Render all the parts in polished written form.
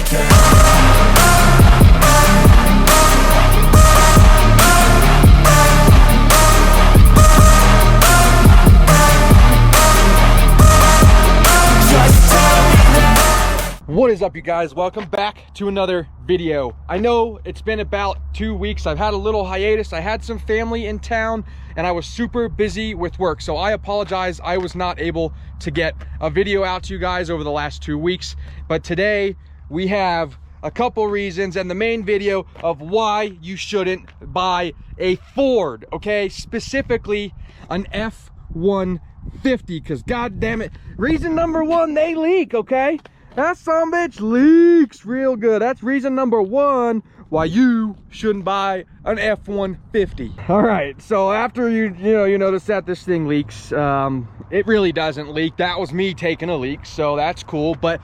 What is up, you guys? Welcome back to another video. I know it's been about 2 weeks. I've had a little hiatus. I had some family in town and I was super busy with work, so I apologize. I was not able to get a video out to you guys over the last 2 weeks, but today we have a couple reasons and the main video of why you shouldn't buy a Ford, okay? Specifically an F150, because god damn it, reason number one, they leak, okay? That sumbitch leaks real good. That's reason number one why you shouldn't buy an F150. All right, so after you notice that this thing leaks, it really doesn't leak. That was me taking a leak, so that's cool. But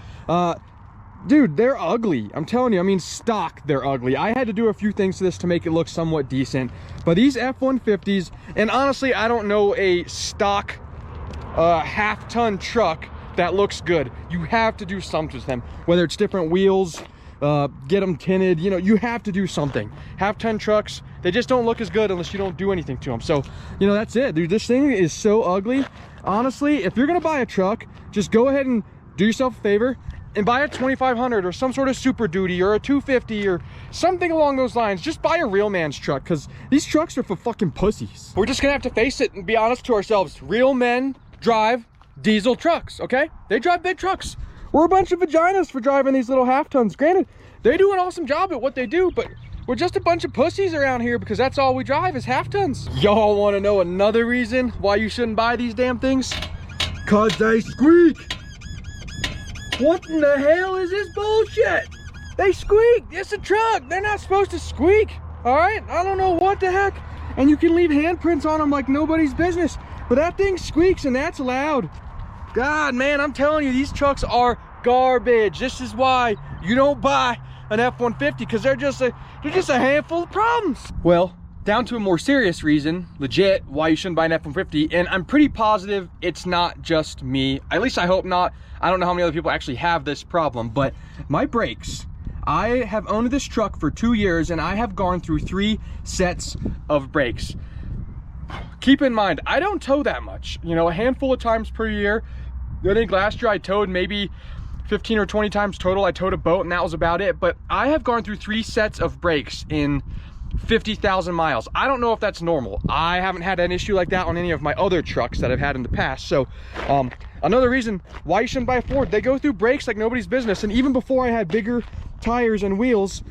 dude, they're ugly. I'm telling you, I mean, stock, they're ugly. I had to do a few things to this to make it look somewhat decent. But these F150s, and honestly, I don't know a stock half-ton truck that looks good. You have to do something with them, whether it's different wheels, get them tinted, you have to do something. Half-ton trucks, they just don't look as good unless you don't do anything to them. So that's it, dude. This thing is so ugly. Honestly, if you're gonna buy a truck, just go ahead and do yourself a favor and buy a 2500 or some sort of Super Duty or a 250 or something along those lines. Just buy a real man's truck, because these trucks are for fucking pussies. We're just gonna have to face it and be honest to ourselves. Real men drive diesel trucks, okay? They drive big trucks. We're a bunch of vaginas for driving these little half tons. Granted, they do an awesome job at what they do, but we're just a bunch of pussies around here because that's all we drive is half tons. Y'all want to know another reason why you shouldn't buy these damn things? Cause they squeak. What in the hell is this bullshit? They squeak. It's a truck. They're not supposed to squeak. All right, I don't know what the heck. And you can leave handprints on them like nobody's business, but that thing squeaks and that's loud. God, man, I'm telling you, these trucks are garbage. This is why you don't buy an F-150, because they're just a handful of problems. Well, down to a more serious reason, legit, why you shouldn't buy an F-150, and I'm pretty positive it's not just me. At least I hope not. I don't know how many other people actually have this problem, but my brakes. I have owned this truck for 2 years and I have gone through 3 sets of brakes. Keep in mind, I don't tow that much, a handful of times per year. I think last year I towed maybe 15 or 20 times total. I towed a boat and that was about it. But I have gone through 3 sets of brakes in 50,000 miles. I don't know if that's normal. I haven't had an issue like that on any of my other trucks that I've had in the past. So another reason why you shouldn't buy a Ford, they go through brakes like nobody's business. And even before I had bigger tires and wheels,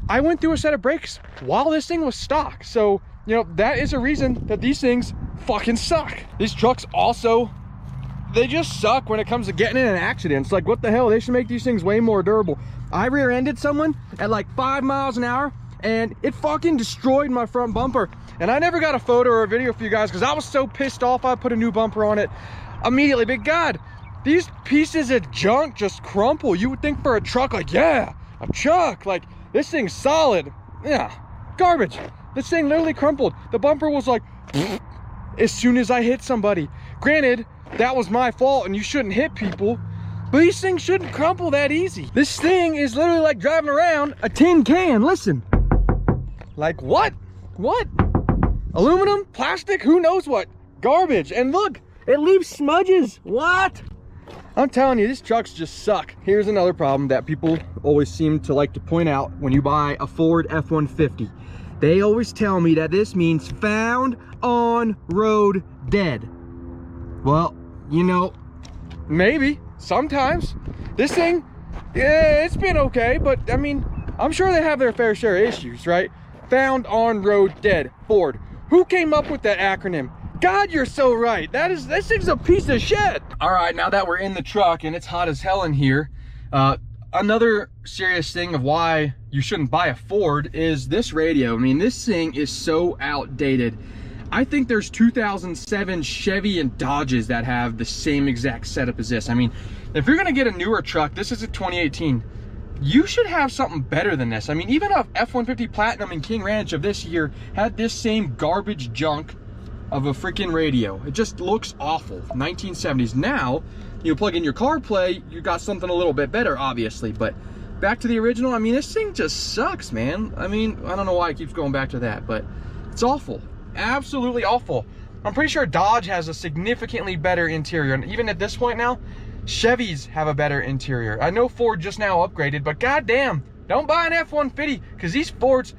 I went through a set of brakes while this thing was stock. So that is a reason that these things fucking suck. These trucks also, they just suck when it comes to getting in an accident. It's like, what the hell? They should make these things way more durable. I rear-ended someone at like 5 miles an hour and it fucking destroyed my front bumper. And I never got a photo or a video for you guys because I was so pissed off. I put a new bumper on it immediately. But God, these pieces of junk just crumple. You would think for a truck, like, yeah, a truck, like this thing's solid. Yeah, garbage. This thing literally crumpled. The bumper was like, as soon as I hit somebody. Granted, that was my fault and you shouldn't hit people, but these things shouldn't crumple that easy. This thing is literally like driving around a tin can. Listen, like what? Aluminum, plastic, who knows what? Garbage. And look, it leaves smudges. What? I'm telling you, these trucks just suck. Here's another problem that people always seem to like to point out when you buy a Ford F-150. They always tell me that this means found on road dead. Well, maybe, sometimes. This thing, yeah, it's been okay, but I mean, I'm sure they have their fair share of issues, right? Found on road dead, Ford. Who came up with that acronym? God, you're so right. This thing's a piece of shit. All right, now that we're in the truck and it's hot as hell in here, another serious thing of why you shouldn't buy a Ford is this radio. I mean, this thing is so outdated. I think there's 2007 Chevy and Dodges that have the same exact setup as this. I mean, if you're gonna get a newer truck, this is a 2018, you should have something better than this. I mean, even a F-150 Platinum and King Ranch of this year had this same garbage junk of a freaking radio. It just looks awful. 1970s. Now, you plug in your CarPlay, you got something a little bit better, obviously, but back to the original. I mean, this thing just sucks, man. I mean, I don't know why it keeps going back to that, but it's awful. Absolutely awful. I'm pretty sure Dodge has a significantly better interior, and even at this point now, Chevys have a better interior. I know Ford just now upgraded, but goddamn, don't buy an F-150, because these Fords,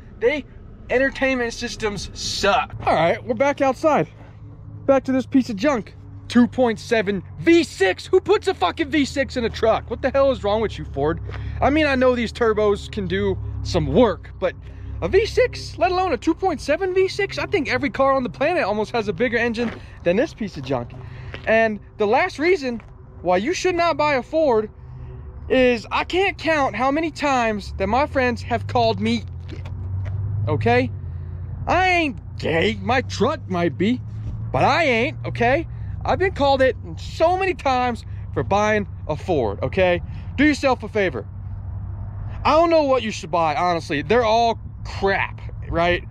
entertainment systems suck. All right, we're back outside. Back to this piece of junk. 2.7 V6. Who puts a fucking V6 in a truck? What the hell is wrong with you, Ford? I mean, I know these turbos can do some work, but a V6, let alone a 2.7 V6? I think every car on the planet almost has a bigger engine than this piece of junk. And the last reason why you should not buy a Ford is I can't count how many times that my friends have called me gay. Okay? I ain't gay. My truck might be, but I ain't, okay? I've been called it so many times for buying a Ford, okay? Do yourself a favor. I don't know what you should buy, honestly. They're all crap, right?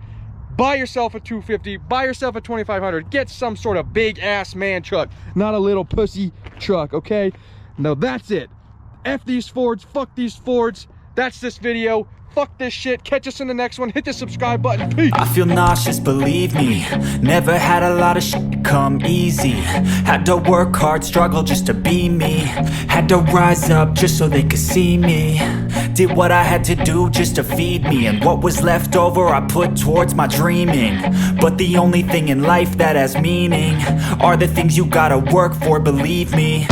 Buy yourself a 250, buy yourself a 2500, get some sort of big ass man truck, not a little pussy truck, okay? No, that's it. F these Fords, fuck these Fords. That's this video. Fuck this shit. Catch us in the next one. Hit the subscribe button. Peace. I feel nauseous, believe me. Never had a lot of shit come easy. Had to work hard, struggle just to be me. Had to rise up just so they could see me. Did what I had to do just to feed me. And what was left over I put towards my dreaming. But the only thing in life that has meaning are the things you gotta work for, believe me.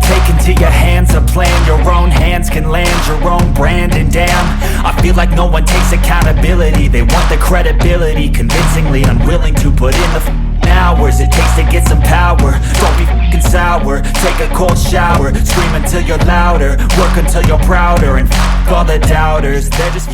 Take into your hands a plan, your own hands can land your own brand. And damn, I feel like no one takes accountability. They want the credibility, convincingly unwilling to put in the hours it takes to get some power. Don't be fucking sour, take a cold shower. Scream until you're louder, work until you're prouder. And all the doubters, they're just